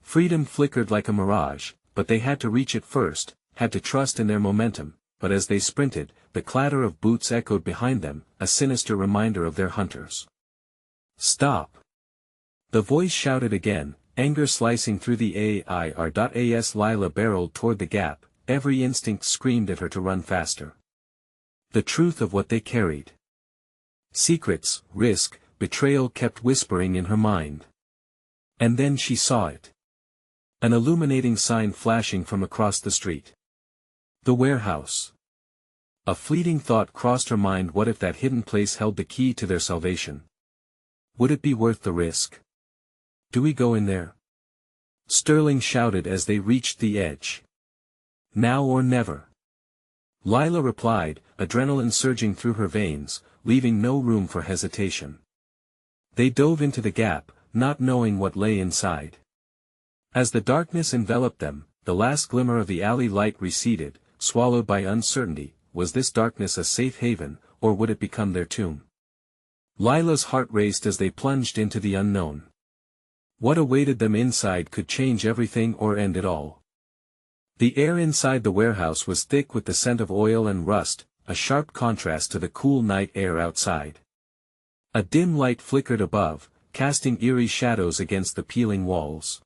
Freedom flickered like a mirage, but they had to reach it first, had to trust in their momentum, but as they sprinted, the clatter of boots echoed behind them, a sinister reminder of their hunters. "Stop!" the voice shouted again, anger slicing through the air. Lila barreled toward the gap, every instinct screamed at her to run faster. The truth of what they carried. Secrets, risk, betrayal kept whispering in her mind. And then she saw it. An illuminating sign flashing from across the street. The warehouse. A fleeting thought crossed her mind: what if that hidden place held the key to their salvation? Would it be worth the risk? "Do we go in there?" Sterling shouted as they reached the edge. "Now or never." Lila replied, adrenaline surging through her veins, leaving no room for hesitation. They dove into the gap, not knowing what lay inside. As the darkness enveloped them, the last glimmer of the alley light receded, swallowed by uncertainty. Was this darkness a safe haven, or would it become their tomb? Lila's heart raced as they plunged into the unknown. What awaited them inside could change everything or end it all. The air inside the warehouse was thick with the scent of oil and rust, a sharp contrast to the cool night air outside. A dim light flickered above, casting eerie shadows against the peeling walls.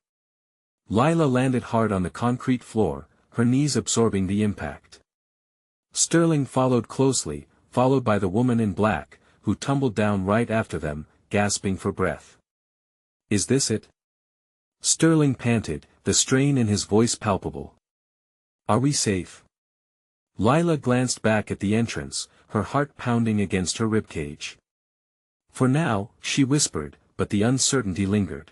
Lila landed hard on the concrete floor, her knees absorbing the impact. Sterling followed closely, followed by the woman in black, who tumbled down right after them, gasping for breath. "Is this it?" Sterling panted, the strain in his voice palpable. "Are we safe?" Lila glanced back at the entrance, her heart pounding against her ribcage. "For now," she whispered, but the uncertainty lingered.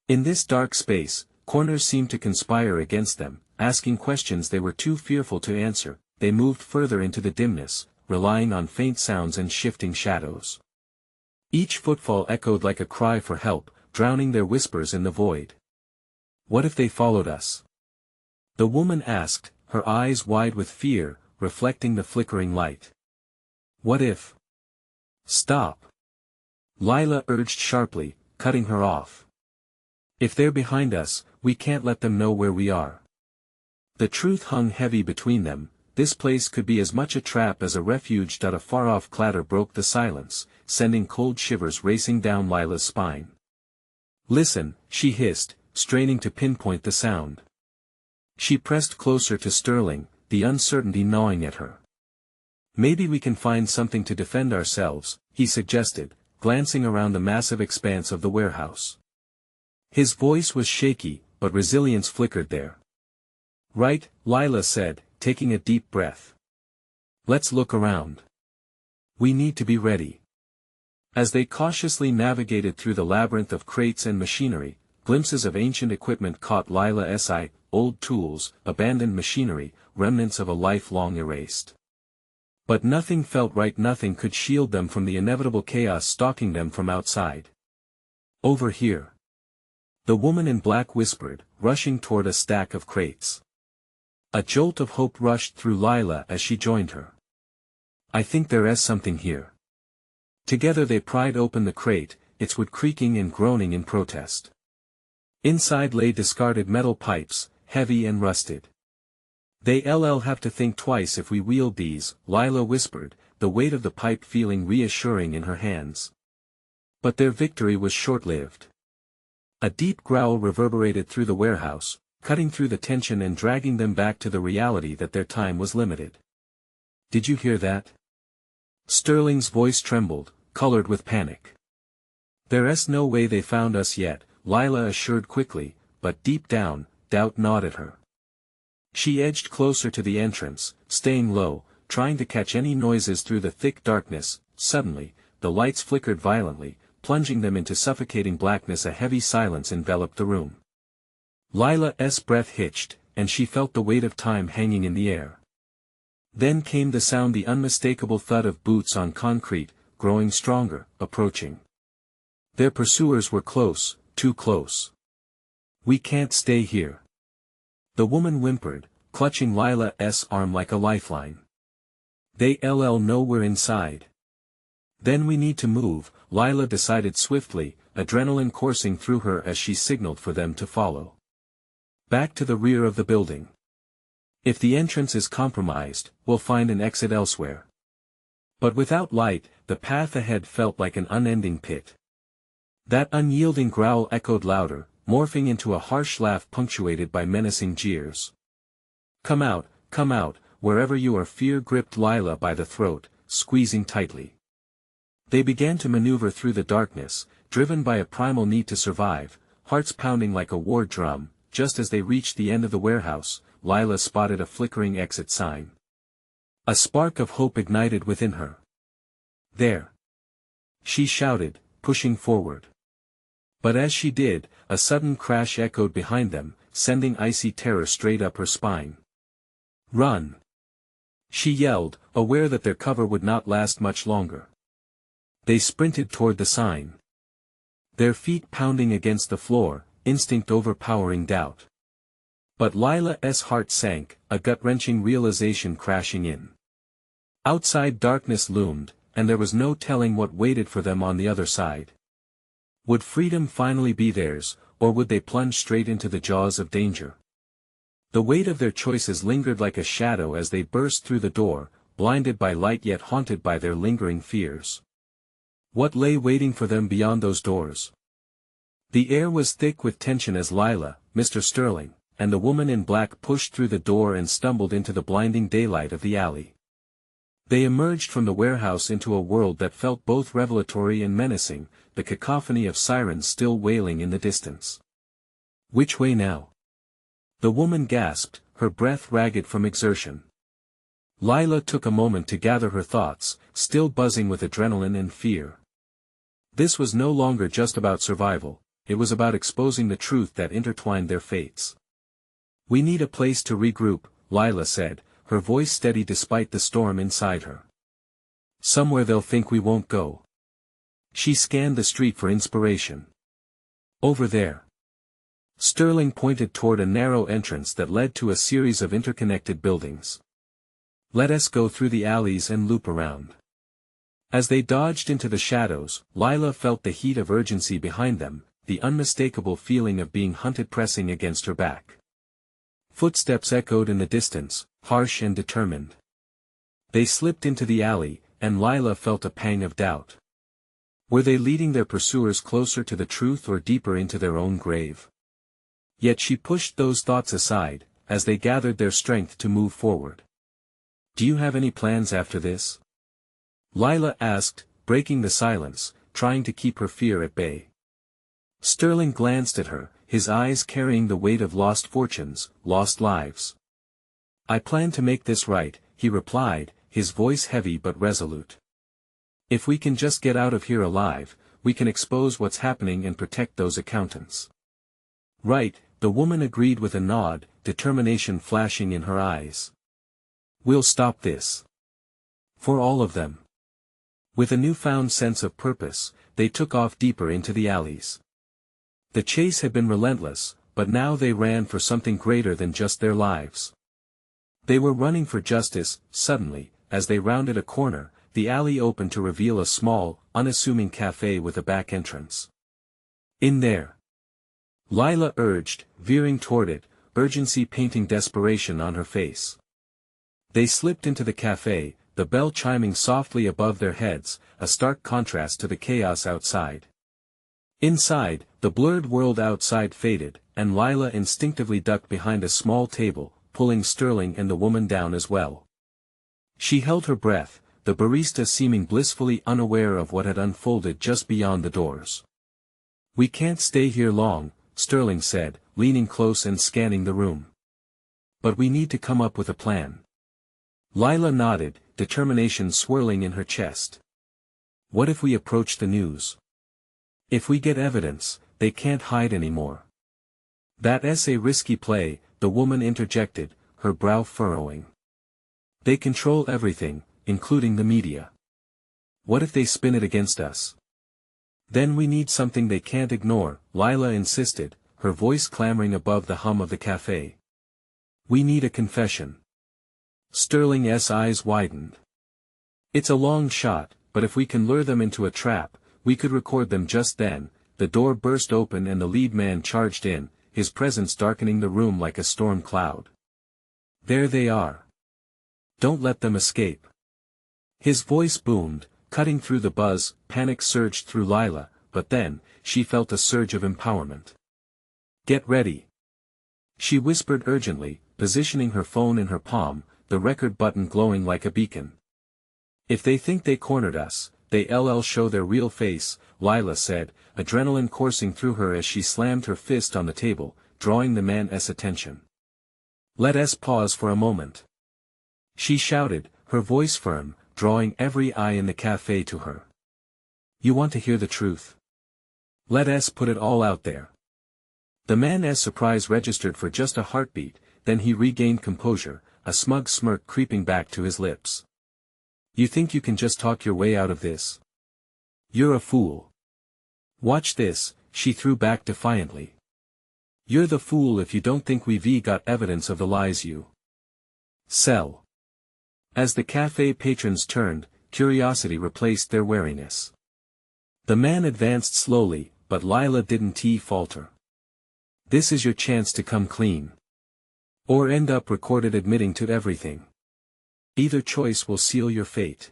In this dark space, corners seemed to conspire against them, asking questions they were too fearful to answer. They moved further into the dimness, relying on faint sounds and shifting shadows. Each footfall echoed like a cry for help, drowning their whispers in the void. "What if they followed us?" the woman asked, her eyes wide with fear, reflecting the flickering light. "What if—" "Stop!" Lila urged sharply, cutting her off. "If they're behind us, we can't let them know where we are." The truth hung heavy between them. This place could be as much a trap as a refuge. A far-off clatter broke the silence, sending cold shivers racing down Lila's spine. "Listen," she hissed, straining to pinpoint the sound. She pressed closer to Sterling, the uncertainty gnawing at her. "Maybe we can find something to defend ourselves," he suggested, glancing around the massive expanse of the warehouse. His voice was shaky, but resilience flickered there. "Right," Lila said, taking a deep breath. "Let's look around. We need to be ready." As they cautiously navigated through the labyrinth of crates and machinery, glimpses of ancient equipment caught Lila's eye: old tools, abandoned machinery, remnants of a life long erased. But nothing felt right. Nothing could shield them from the inevitable chaos stalking them from outside. "Over here," the woman in black whispered, rushing toward a stack of crates. A jolt of hope rushed through Lila as she joined her. "I think there is something here." Together they pried open the crate, its wood creaking and groaning in protest. Inside lay discarded metal pipes, heavy and rusted. "They'll have to think twice if we wield these," Lila whispered, the weight of the pipe feeling reassuring in her hands. But their victory was short-lived. A deep growl reverberated through the warehouse, cutting through the tension and dragging them back to the reality that their time was limited. "Did you hear that?" Sterling's voice trembled, colored with panic. "There's no way they found us yet," Lila assured quickly, but deep down, doubt gnawed at her. She edged closer to the entrance, staying low, trying to catch any noises through the thick darkness. Suddenly, the lights flickered violently, plunging them into suffocating blackness. A heavy silence enveloped the room. Lila's breath hitched, and she felt the weight of time hanging in the air. Then came the sound, the unmistakable thud of boots on concrete, growing stronger, approaching. Their pursuers were close, too close. "We can't stay here," the woman whimpered, clutching Lila's arm like a lifeline. "They'll know we're inside." "Then we need to move," Lila decided swiftly, adrenaline coursing through her as she signaled for them to follow. "Back to the rear of the building. If the entrance is compromised, we'll find an exit elsewhere." But without light, the path ahead felt like an unending pit. That unyielding growl echoed louder, morphing into a harsh laugh punctuated by menacing jeers. Come out, wherever you are." Fear gripped Lila by the throat, squeezing tightly. They began to maneuver through the darkness, driven by a primal need to survive, hearts pounding like a war drum. Just as they reached the end of the warehouse, Lila spotted a flickering exit sign. A spark of hope ignited within her. "There!" she shouted, pushing forward. But as she did, a sudden crash echoed behind them, sending icy terror straight up her spine. "Run!" she yelled, aware that their cover would not last much longer. They sprinted toward the sign. Their feet pounding against the floor, instinct overpowering doubt. But Lila's heart sank, a gut-wrenching realization crashing in. Outside darkness loomed, and there was no telling what waited for them on the other side. Would freedom finally be theirs, or would they plunge straight into the jaws of danger? The weight of their choices lingered like a shadow as they burst through the door, blinded by light yet haunted by their lingering fears. What lay waiting for them beyond those doors? The air was thick with tension as Lila, Mr. Sterling, and the woman in black pushed through the door and stumbled into the blinding daylight of the alley. They emerged from the warehouse into a world that felt both revelatory and menacing, the cacophony of sirens still wailing in the distance. "Which way now?" the woman gasped, her breath ragged from exertion. Lila took a moment to gather her thoughts, still buzzing with adrenaline and fear. This was no longer just about survival, it was about exposing the truth that intertwined their fates. "We need a place to regroup," Lila said, her voice steady despite the storm inside her. "Somewhere they'll think we won't go." She scanned the street for inspiration. "Over there." Sterling pointed toward a narrow entrance that led to a series of interconnected buildings. "Let us go through the alleys and loop around." As they dodged into the shadows, Lila felt the heat of urgency behind them, the unmistakable feeling of being hunted pressing against her back. Footsteps echoed in the distance, harsh and determined. They slipped into the alley, and Lila felt a pang of doubt. Were they leading their pursuers closer to the truth or deeper into their own grave? Yet she pushed those thoughts aside, as they gathered their strength to move forward. "Do you have any plans after this?" Lila asked, breaking the silence, trying to keep her fear at bay. Sterling glanced at her, his eyes carrying the weight of lost fortunes, lost lives. "I plan to make this right," he replied, his voice heavy but resolute. "If we can just get out of here alive, we can expose what's happening and protect those accountants." "Right," the woman agreed with a nod, determination flashing in her eyes. "We'll stop this. For all of them." With a newfound sense of purpose, they took off deeper into the alleys. The chase had been relentless, but now they ran for something greater than just their lives. They were running for justice. Suddenly, as they rounded a corner, the alley opened to reveal a small, unassuming cafe with a back entrance. "In there," Lila urged, veering toward it, urgency painting desperation on her face. They slipped into the cafe, the bell chiming softly above their heads, a stark contrast to the chaos outside. Inside, the blurred world outside faded, and Lila instinctively ducked behind a small table, pulling Sterling and the woman down as well. She held her breath, the barista seeming blissfully unaware of what had unfolded just beyond the doors. "We can't stay here long," Sterling said, leaning close and scanning the room. "But we need to come up with a plan." Lila nodded, determination swirling in her chest. "What if we approach the news? If we get evidence, they can't hide anymore." "That's a risky play," the woman interjected, her brow furrowing. "They control everything, including the media. What if they spin it against us?" "Then we need something they can't ignore," Lila insisted, her voice clamoring above the hum of the cafe. "We need a confession." Sterling's eyes widened. "It's a long shot, but if we can lure them into a trap, we could record them." Just then, the door burst open and the lead man charged in, his presence darkening the room like a storm cloud. "There they are. Don't let them escape." His voice boomed, cutting through the buzz. Panic surged through Lila, but then, she felt a surge of empowerment. "Get ready," she whispered urgently, positioning her phone in her palm, the record button glowing like a beacon. "If they think they cornered us, they'll show their real face," Lila said, adrenaline coursing through her as she slammed her fist on the table, drawing the man's attention. "Let us pause for a moment," she shouted, her voice firm, drawing every eye in the cafe to her. "You want to hear the truth? Let us put it all out there." The man's surprise registered for just a heartbeat, then he regained composure, a smug smirk creeping back to his lips. "You think you can just talk your way out of this? You're a fool. Watch this," she threw back defiantly. "You're the fool if you don't think we've got evidence of the lies you sell." As the cafe patrons turned, curiosity replaced their wariness. The man advanced slowly, but Lila didn't falter. "This is your chance to come clean. Or end up recorded admitting to everything. Either choice will seal your fate."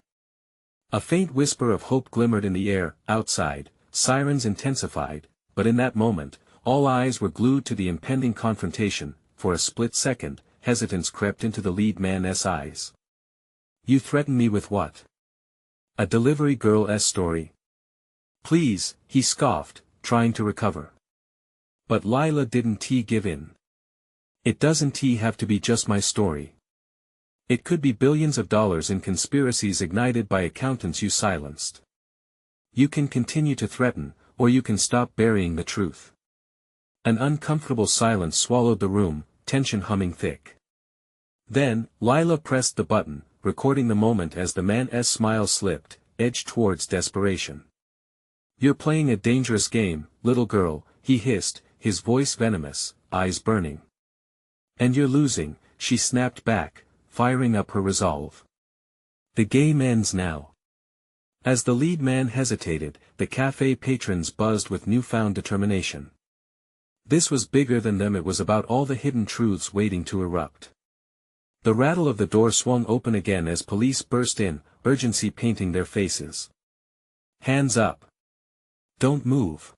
A faint whisper of hope glimmered in the air. Outside, sirens intensified, but in that moment, all eyes were glued to the impending confrontation. For a split second, hesitance crept into the lead man's eyes. "You threaten me with what? A delivery girl's story?" "Please," he scoffed, trying to recover. But Lila didn't give in. "It doesn't have to be just my story. It could be billions of dollars in conspiracies ignited by accountants you silenced. You can continue to threaten, or you can stop burying the truth." An uncomfortable silence swallowed the room, tension humming thick. Then, Lila pressed the button, recording the moment as the man's smile slipped, edged towards desperation. "You're playing a dangerous game, little girl," he hissed, his voice venomous, eyes burning. "And you're losing," she snapped back, firing up her resolve. "The game ends now." As the lead man hesitated, the cafe patrons buzzed with newfound determination. This was bigger than them. It was about all the hidden truths waiting to erupt. The rattle of the door swung open again as police burst in, urgency painting their faces. "Hands up! Don't move!"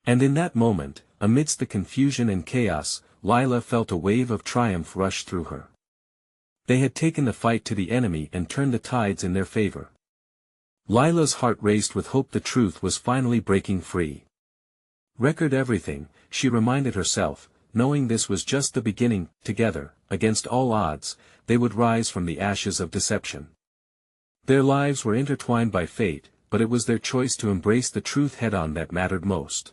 And in that moment, amidst the confusion and chaos, Lila felt a wave of triumph rush through her. They had taken the fight to the enemy and turned the tides in their favor. Lila's heart raced with hope. The truth was finally breaking free. Record everything, she reminded herself, knowing this was just the beginning. Together, against all odds, they would rise from the ashes of deception. Their lives were intertwined by fate, but it was their choice to embrace the truth head-on that mattered most.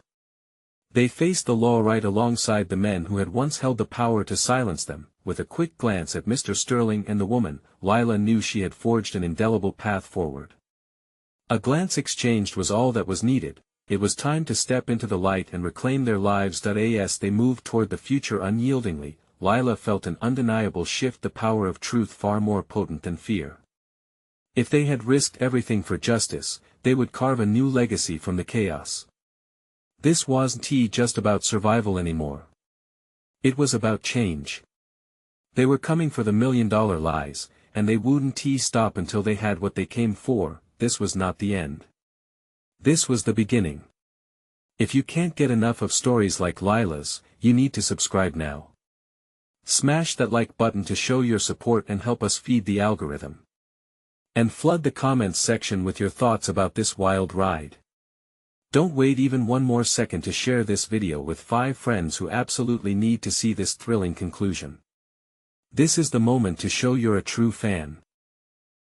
They faced the law right alongside the men who had once held the power to silence them. With a quick glance at Mr. Sterling and the woman, Lila knew she had forged an indelible path forward. A glance exchanged was all that was needed. It was time to step into the light and reclaim their lives. As they moved toward the future unyieldingly, Lila felt an undeniable shift, the power of truth far more potent than fear. If they had risked everything for justice, they would carve a new legacy from the chaos. This wasn't just about survival anymore. It was about change. They were coming for the $1,000,000 lies, and they wouldn't stop until they had what they came for. This was not the end. This was the beginning. If you can't get enough of stories like Lila's, you need to subscribe now. Smash that like button to show your support and help us feed the algorithm. And flood the comments section with your thoughts about this wild ride. Don't wait even one more second to share this video with 5 friends who absolutely need to see this thrilling conclusion. This is the moment to show you're a true fan.